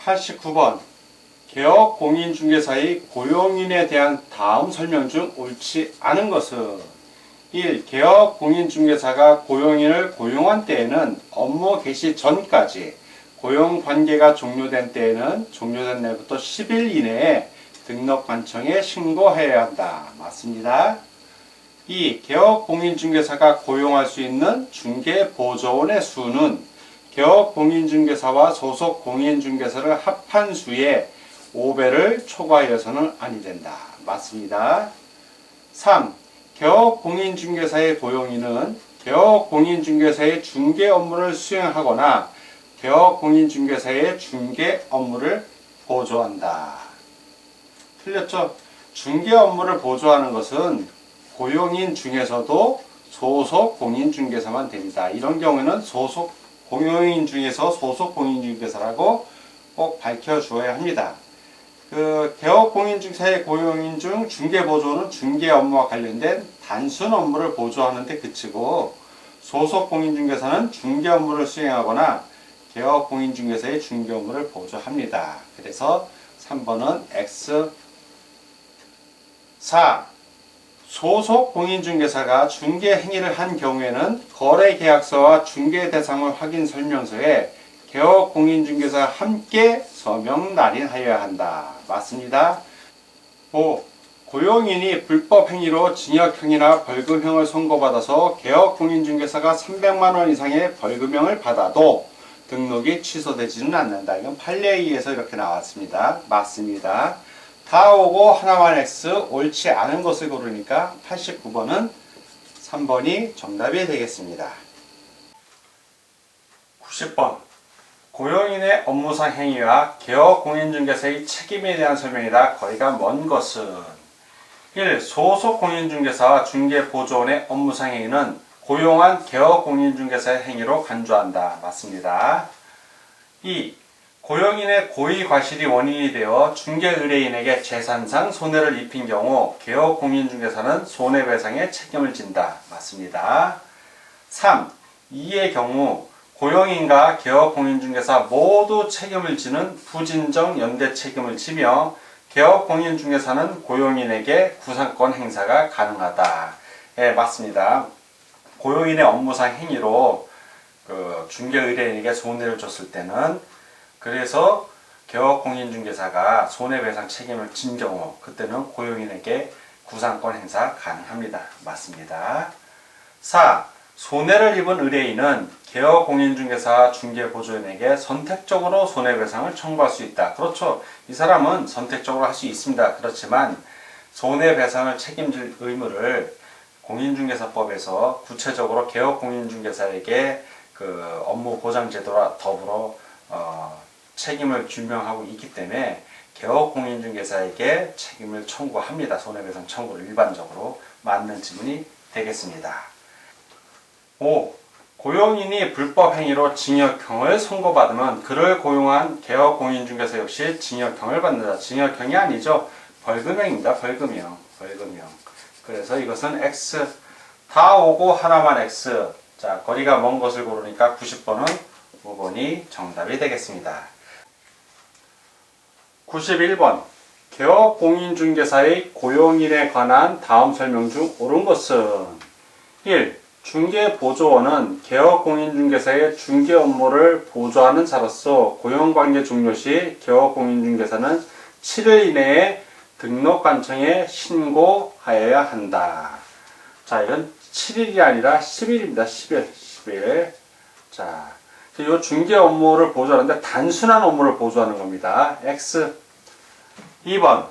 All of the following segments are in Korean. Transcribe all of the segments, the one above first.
89번 개업 공인중개사의 고용인에 대한 다음 설명 중 옳지 않은 것은 1. 개업 공인중개사가 고용인을 고용한 때에는 업무 개시 전까지 고용관계가 종료된 때에는 종료된 날부터 10일 이내에 등록관청에 신고해야 한다. 맞습니다. 2. 개업 공인중개사가 고용할 수 있는 중개보조원의 수는 개업 공인중개사와 소속 공인중개사를 합한 수의 5배를 초과하여서는 아니 된다. 맞습니다. 3. 개업 공인중개사의 고용인은 개업 공인중개사의 중개 업무를 수행하거나 개업 공인중개사의 중개 업무를 보조한다. 틀렸죠? 중개 업무를 보조하는 것은 고용인 중에서도 소속 공인중개사만 됩니다. 이런 경우에는 소속 고용인 중에서 소속 공인중개사라고 꼭 밝혀주어야 합니다. 개업 공인중개사의 고용인 중 중개보조는 중개 업무와 관련된 단순 업무를 보조하는 데 그치고 소속 공인중개사는 중개 업무를 수행하거나 개업 공인중개사의 중개 업무를 보조합니다. 그래서 3번은 X. 4. 소속 공인중개사가 중개 행위를 한 경우에는 거래계약서와 중개대상물 확인 설명서에 개업 공인중개사와 함께 서명 날인하여야 한다. 맞습니다. 5. 고용인이 불법 행위로 징역형이나 벌금형을 선고받아서 개업 공인중개사가 300만원 이상의 벌금형을 받아도 등록이 취소되지는 않는다. 이건 판례에 의해서 이렇게 나왔습니다. 맞습니다. 다 오고 하나만 X, 옳지 않은 것을 고르니까 89번은 3번이 정답이 되겠습니다. 90번 고용인의 업무상 행위와 개업 공인중개사의 책임에 대한 설명이다. 거리가 먼 것은 1. 소속 공인중개사와 중개보조원의 업무상 행위는 고용한 개업 공인중개사의 행위로 간주한다. 맞습니다. 2. 고용인의 고의과실이 원인이 되어 중개의뢰인에게 재산상 손해를 입힌 경우 개업 공인중개사는 손해배상에 책임을 진다. 맞습니다. 3. 이의 경우 고용인과 개업 공인중개사 모두 책임을 지는 부진정 연대 책임을 지며 개업 공인중개사는 고용인에게 구상권 행사가 가능하다. 예, 맞습니다. 고용인의 업무상 행위로 중개의뢰인에게 손해를 줬을 때는 그래서 개업 공인중개사가 손해배상 책임을 진 경우 그때는 고용인에게 구상권 행사 가능합니다. 맞습니다. 4. 손해를 입은 의뢰인은 개업 공인중개사 중개보조인에게 선택적으로 손해배상을 청구할 수 있다. 그렇죠. 이 사람은 선택적으로 할 수 있습니다. 그렇지만 손해배상을 책임질 의무를 공인중개사법에서 구체적으로 개업 공인중개사에게 업무보장제도와 더불어 책임을 규명하고 있기 때문에 개업 공인중개사에게 책임을 청구합니다. 손해배상 청구를 일반적으로 맞는 지문이 되겠습니다. 5. 고용인이 불법 행위로 징역형을 선고받으면 그를 고용한 개업 공인중개사 역시 징역형을 받는다. 징역형이 아니죠. 벌금형입니다. 벌금형. 그래서 이것은 X. 다 오고 하나만 X. 자, 거리가 먼 것을 고르니까 90번은 5번이 정답이 되겠습니다. 91번 개업 공인중개사의 고용인에 관한 다음 설명 중 옳은 것은 1. 중개보조원은 개업 공인중개사의 중개 업무를 보조하는 자로서 고용관계 종료 시 개업 공인중개사는 7일 이내에 등록관청에 신고하여야 한다. 자, 이건 7일이 아니라 10일입니다. 10일. 자, 이 중개 업무를 보조하는데 단순한 업무를 보조하는 겁니다. X. 2번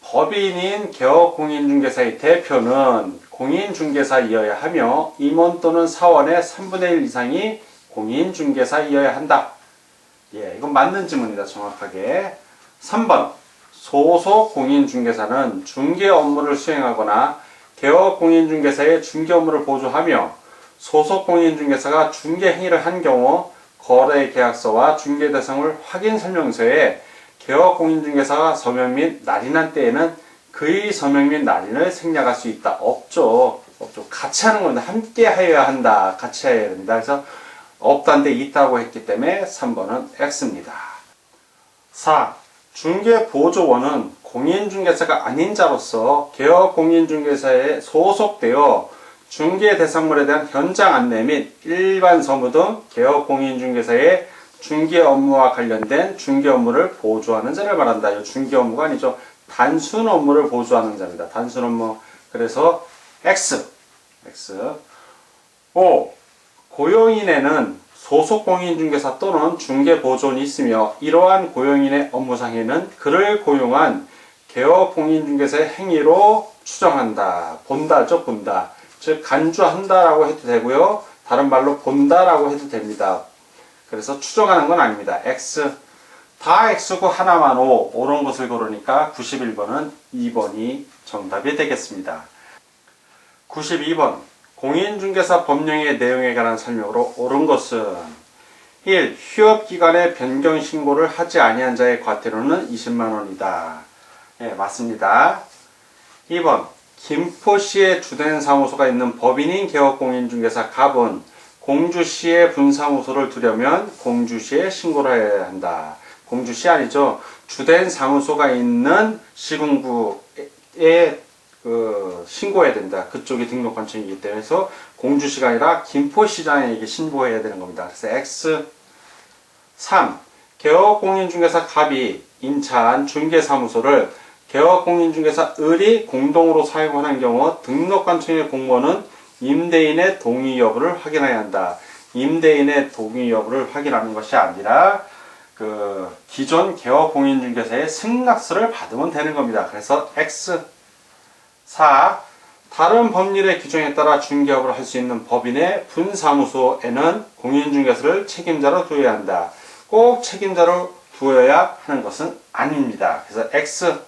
법인인 개업 공인중개사의 대표는 공인중개사이어야 하며 임원 또는 사원의 3분의 1 이상이 공인중개사이어야 한다. 예, 이건 맞는 지문입니다. 정확하게. 3번 소속 공인중개사는 중개 업무를 수행하거나 개업 공인중개사의 중개 업무를 보조하며 소속 공인중개사가 중개 행위를 한 경우 거래계약서와 중개대상물 확인 설명서에 개업 공인중개사가 서명 및 날인한 때에는 그의 서명 및 날인을 생략할 수 있다. 없죠. 같이 하는 겁니다. 함께 하여야 한다. 같이 해야 됩니다. 그래서 없다는데 있다고 했기 때문에 3번은 X입니다. 4. 중개보조원은 공인중개사가 아닌 자로서 개업공인중개사에 소속되어 중개 대상물에 대한 현장 안내 및 일반 서무 등 개업공인중개사의 중개 업무와 관련된 중개 업무를 보조하는 자를 말한다. 이 중개 업무가 아니죠. 단순 업무를 보조하는 자입니다. 단순 업무. 그래서 X. 5. 고용인에는 소속 공인중개사 또는 중개보조원이 있으며 이러한 고용인의 업무상에는 그를 고용한 개업공인중개사의 행위로 추정한다. 본다죠. 본다. 즉 간주한다라고 해도 되고요. 다른 말로 본다라고 해도 됩니다. 그래서 추정하는 건 아닙니다. X. 다 X고 하나만 O. 옳은 것을 고르니까 91번은 2번이 정답이 되겠습니다. 92번. 공인중개사 법령의 내용에 관한 설명으로 옳은 것은 1. 휴업기간에 변경신고를 하지 아니한 자의 과태료는 20만원이다. 네, 맞습니다. 2번. 김포시에 주된 사무소가 있는 법인인 개업공인중개사 갑은 공주시에 분사무소를 두려면 공주시에 신고를 해야 한다. 공주시 아니죠. 주된 사무소가 있는 시군구에 신고해야 된다. 그쪽이 등록관청이기 때문에 공주시가 아니라 김포시장에게 신고해야 되는 겁니다. 그래서 X. 3. 개업공인중개사 갑이 임차한 중개사무소를 개업공인중개사 을이 공동으로 사용하는 경우 등록관청의 공무원은 임대인의 동의 여부를 확인해야 한다. 임대인의 동의 여부를 확인하는 것이 아니라 기존 개업공인중개사의 승낙서를 받으면 되는 겁니다. 그래서 X. 4. 다른 법률의 규정에 따라 중개업을 할 수 있는 법인의 분사무소에는 공인중개사를 책임자로 두어야 한다. 꼭 책임자로 두어야 하는 것은 아닙니다. 그래서 X.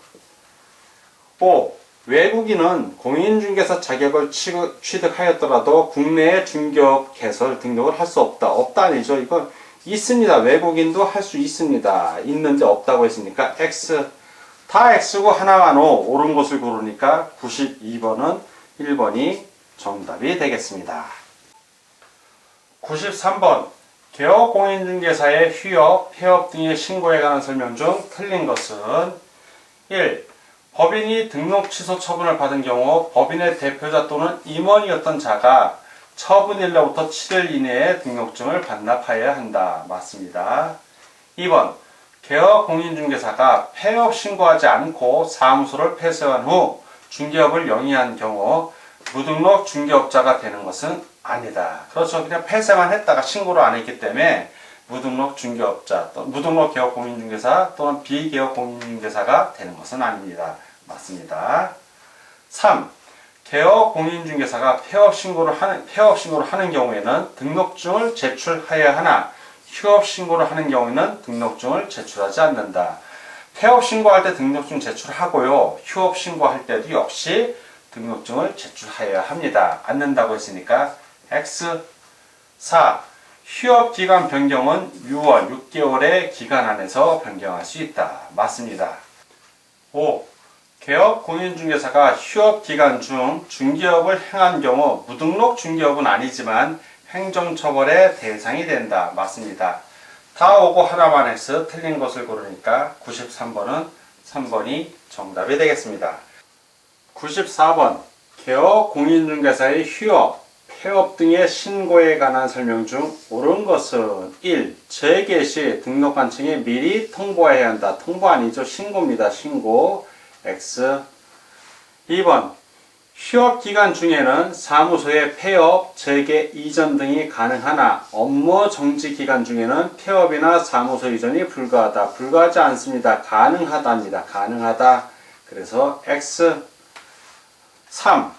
5. 외국인은 공인중개사 자격을 취득하였더라도 국내에 중개업 개설 등록을 할 수 없다. 없다 아니죠. 이건 있습니다. 외국인도 할 수 있습니다. 있는데 없다고 했으니까 X. 다 X고 하나만 O. 옳은 것을 고르니까 92번은 1번이 정답이 되겠습니다. 93번. 개업공인중개사의 휴업, 폐업 등의 신고에 관한 설명 중 틀린 것은 1. 법인이 등록 취소 처분을 받은 경우 법인의 대표자 또는 임원이었던 자가 처분일로부터 7일 이내에 등록증을 반납하여야 한다. 맞습니다. 2번. 개업공인중개사가 폐업 신고하지 않고 사무소를 폐쇄한 후 중개업을 영위한 경우 무등록 중개업자가 되는 것은 아니다. 그렇죠. 그냥 폐쇄만 했다가 신고를 안 했기 때문에 무등록 중개업자, 또 무등록 개업공인중개사 또는 비개업공인중개사가 되는 것은 아닙니다. 맞습니다. 3. 개업공인중개사가 폐업 신고를 하는 경우에는 등록증을 제출해야 하나 휴업 신고를 하는 경우에는 등록증을 제출하지 않는다. 폐업 신고할 때 등록증 제출하고요. 휴업 신고할 때도 역시 등록증을 제출해야 합니다. 않는다고 했으니까 X. 4. 휴업기간 변경은 6월, 6개월의 기간 안에서 변경할 수 있다. 맞습니다. 5. 개업공인중개사가 휴업기간 중 중개업을 행한 경우 무등록 중개업은 아니지만 행정처벌의 대상이 된다. 맞습니다. 다 오고 하나만 X. 틀린 것을 고르니까 93번은 3번이 정답이 되겠습니다. 94번. 개업공인중개사의 휴업, 폐업 등의 신고에 관한 설명 중 옳은 것은 1. 재개 시 등록관청에 미리 통보해야 한다. 통보 아니죠. 신고입니다. 신고. X. 2번. 휴업기간 중에는 사무소의 폐업, 재개, 이전 등이 가능하나 업무 정지 기간 중에는 폐업이나 사무소 이전이 불가하다. 불가하지 않습니다. 가능하다입니다. 가능하다. 그래서 X. 3.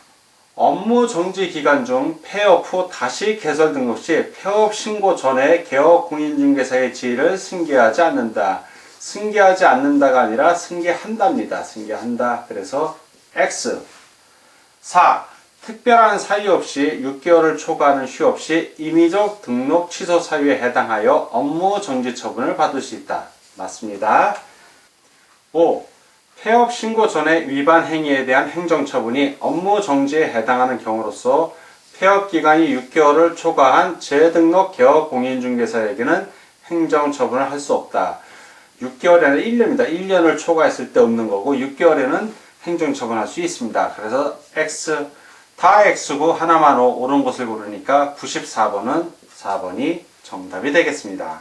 업무 정지 기간 중 폐업 후 다시 개설 등록 시 폐업 신고 전에 개업공인중개사의 지위를 승계하지 않는다. 승계하지 않는다가 아니라 승계한답니다. 승계한다. 그래서 X. 4. 특별한 사유 없이 6개월을 초과하는 휴업 시 임의적 등록 취소 사유에 해당하여 업무 정지 처분을 받을 수 있다. 맞습니다. 5. 폐업 신고 전에 위반 행위에 대한 행정처분이 업무 정지에 해당하는 경우로서 폐업기간이 6개월을 초과한 재등록 개업 공인중개사에게는 행정처분을 할 수 없다. 6개월이 아니라 1년입니다. 1년을 초과했을 때 없는 거고 6개월에는 행정처분할 수 있습니다. 그래서 X, 다 X고 하나만 O, 옳은 것을 고르니까 94번은 4번이 정답이 되겠습니다.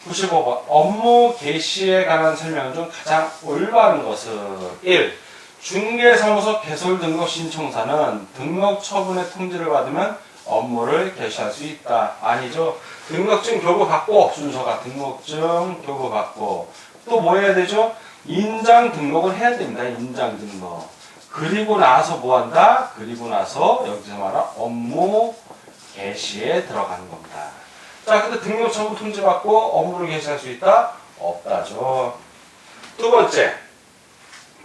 95번 업무 개시에 관한 설명 중 가장 올바른 것은 1. 중개사무소 개설 등록 신청사는 등록 처분의 통지를 받으면 업무를 개시할 수 있다. 아니죠. 등록증 교부받고 순서가 등록증 교부받고 또 뭐 해야 되죠? 인장 등록을 해야 됩니다. 인장 등록. 그리고 나서 뭐 한다? 그리고 나서 여기서 말한 업무 개시에 들어가는 겁니다. 자, 근데 등록 처분 통지 받고 업무를 개시할 수 있다? 없다죠. 두 번째,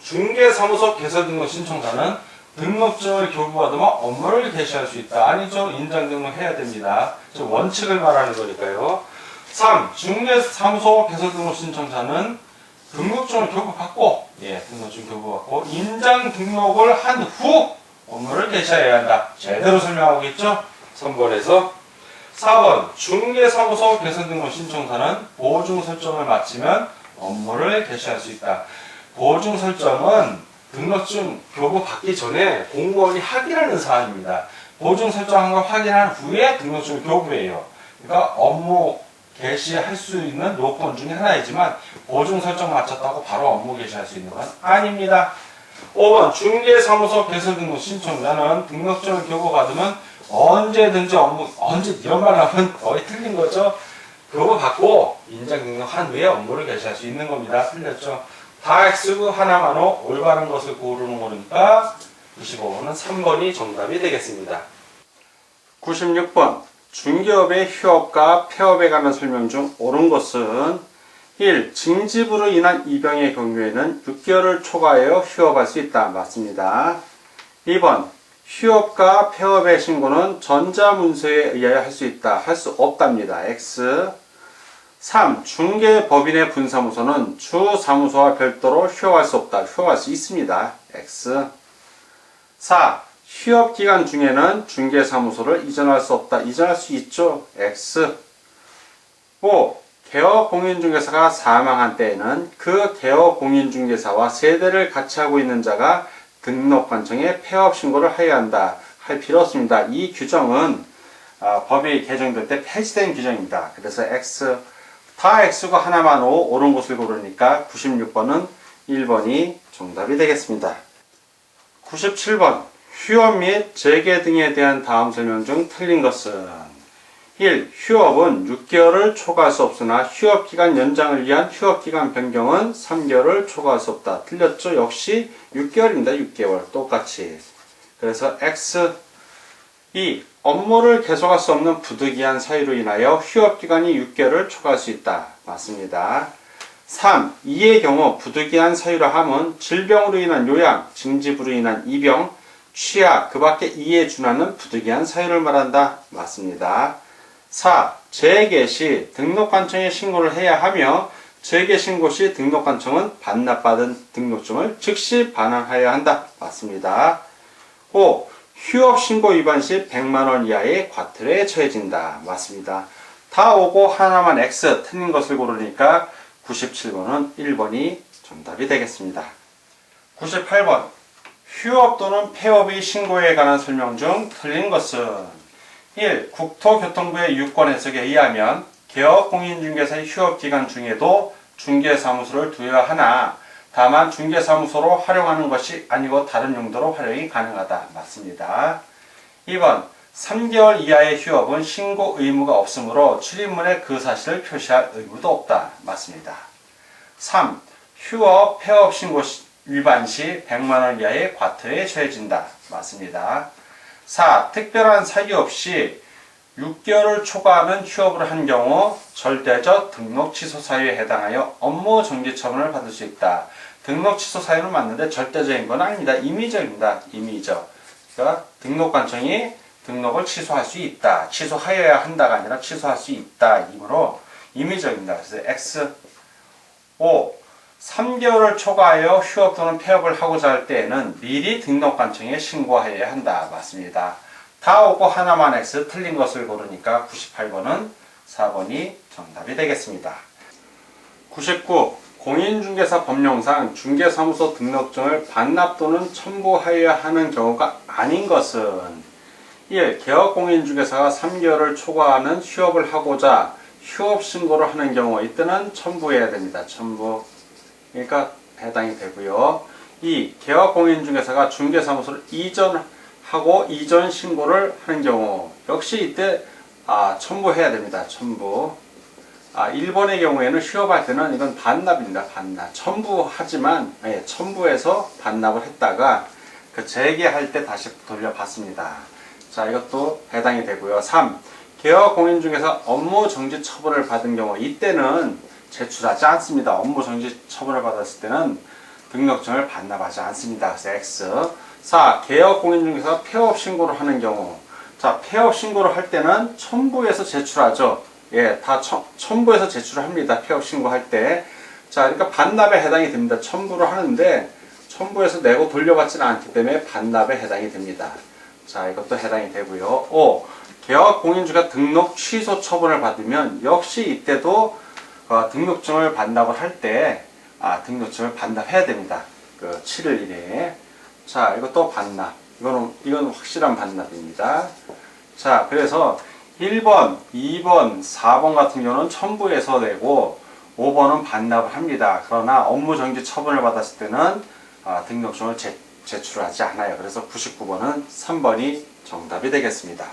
중개사무소 개설 등록 신청자는 등록증을 교부받으면 업무를 개시할 수 있다. 아니죠. 인장 등록해야 됩니다. 원칙을 말하는 거니까요. 3. 중개사무소 개설 등록 신청자는 등록증을 교부받고, 등록증 교부받고 인장 등록을 한 후 업무를 개시해야 한다. 제대로 설명하고 있죠. 3번에서 4번 중개사무소 개설 등록 신청자는 보증 설정을 마치면 업무를 개시할 수 있다. 보증 설정은 등록증 교부받기 전에 공무원이 확인하는 사항입니다. 보증 설정한 걸 확인한 후에 등록증을 교부해요. 그러니까 업무 개시할 수 있는 요건 중에 하나이지만 보증 설정 마쳤다고 바로 업무 개시할 수 있는 건 아닙니다. 5번 중개사무소 개설 등록 신청자는 등록증을 교부받으면 언제든지 언제 이런 말 하면 거의 틀린 거죠. 교부받고 인장 등록한 후에 업무를 개시할 수 있는 겁니다. 틀렸죠. 다 X고 하나만 O, 올바른 것을 고르는 거니까 95번은 3번이 정답이 되겠습니다. 96번 중개업의 휴업과 폐업에 관한 설명 중 옳은 것은 1. 징집으로 인한 입영의 경우에는 6개월을 초과하여 휴업할 수 있다. 맞습니다. 2번 휴업과 폐업의 신고는 전자문서에 의하여 할 수 있다. 할 수 없답니다. X. 3. 중개법인의 분사무소는 주사무소와 별도로 휴업할 수 없다. 휴업할 수 있습니다. X. 4. 휴업기간 중에는 중개사무소를 이전할 수 없다. 이전할 수 있죠. X. 5. 개업공인중개사가 사망한 때에는 그 개업공인중개사와 세대를 같이 하고 있는 자가 등록관청에 폐업신고를 해야 한다. 할 필요 없습니다. 이 규정은 법이 개정될 때 폐지된 규정입니다. 그래서 X. 다 X고 하나만 O, 옳은 것을 고르니까 96번은 1번이 정답이 되겠습니다. 97번 휴업 및 재개 등에 대한 다음 설명 중 틀린 것은 1. 휴업은 6개월을 초과할 수 없으나 휴업기간 연장을 위한 휴업기간 변경은 3개월을 초과할 수 없다. 틀렸죠? 역시 6개월입니다. 6개월 똑같이. 그래서 X. 2. 업무를 계속할 수 없는 부득이한 사유로 인하여 휴업기간이 6개월을 초과할 수 있다. 맞습니다. 3. 이의 경우 부득이한 사유라 함은 질병으로 인한 요양, 징집으로 인한 입영, 취약, 그 밖에 이에 준하는 부득이한 사유를 말한다. 맞습니다. 4. 재개 시 등록관청에 신고를 해야 하며 재개 신고 시 등록관청은 반납받은 등록증을 즉시 반환하여야 한다. 맞습니다. 5. 휴업신고 위반 시 100만원 이하의 과태료에 처해진다. 맞습니다. 다 오고 하나만 X 틀린 것을 고르니까 97번은 1번이 정답이 되겠습니다. 98번 휴업 또는 폐업의 신고에 관한 설명 중 틀린 것은 1. 국토교통부의 유권 해석에 의하면 개업공인중개사의 휴업기간 중에도 중개사무소를 두어야 하나 다만 중개사무소로 활용하는 것이 아니고 다른 용도로 활용이 가능하다. 맞습니다. 2번 3개월 이하의 휴업은 신고 의무가 없으므로 출입문에 그 사실을 표시할 의무도 없다. 맞습니다. 3. 휴업, 폐업 신고 위반 시 100만원 이하의 과태료에 처해진다. 맞습니다. 4. 특별한 사유 없이 6개월을 초과하는 휴업을 한 경우 절대적 등록 취소 사유에 해당하여 업무 정지 처분을 받을 수 있다. 등록 취소 사유는 맞는데 절대적인 건 아닙니다. 임의적입니다. 임의적. 그러니까 등록관청이 등록을 취소할 수 있다. 취소하여야 한다가 아니라 취소할 수 있다. 이므로 임의적입니다. 그래서 X. 5. 3개월을 초과하여 휴업 또는 폐업을 하고자 할 때에는 미리 등록관청에 신고하여야 한다. 맞습니다. 다 오고 하나만 X 틀린 것을 고르니까 98번은 4번이 정답이 되겠습니다. 99. 공인중개사 법령상 중개사무소 등록증을 반납 또는 첨부하여야 하는 경우가 아닌 것은 1. 개업공인중개사가 3개월을 초과하는 휴업을 하고자 휴업 신고를 하는 경우 이때는 첨부해야 됩니다. 첨부. 그러니까 해당이 되고요. 2. 개업공인중개사가 중개사무소를 이전하고 이전 신고를 하는 경우 역시 이때 첨부해야 됩니다. 첨부. 1번의 경우에는 휴업할 때는 이건 반납입니다. 반납. 첨부하지만 첨부해서 반납을 했다가 그 재개할 때 다시 돌려받습니다. 자, 이것도 해당이 되고요. 3. 개업공인중개사 업무 정지 처분을 받은 경우 이때는 제출하지 않습니다. 업무 정지 처분을 받았을 때는 등록증을 반납하지 않습니다. 그래서 X. 4. 개업공인중개사가 폐업 신고를 하는 경우. 자, 폐업 신고를 할 때는 첨부해서 제출하죠. 예, 다 첨부해서 제출을 합니다. 폐업 신고할 때. 자, 그러니까 반납에 해당이 됩니다. 첨부를 하는데 첨부해서 내고 돌려받지는 않기 때문에 반납에 해당이 됩니다. 자, 이것도 해당이 되고요. 5. 개업공인중개사 등록 취소 처분을 받으면 역시 이때도 등록증을 반납을 할 때 등록증을 반납해야 됩니다. 그 7일 이내에. 자, 이것도 반납. 이건 확실한 반납입니다. 자, 그래서 1번, 2번, 4번 같은 경우는 첨부해서 내고 5번은 반납을 합니다. 그러나 업무 정지 처분을 받았을 때는 등록증을 제출하지 않아요. 그래서 99번은 3번이 정답이 되겠습니다.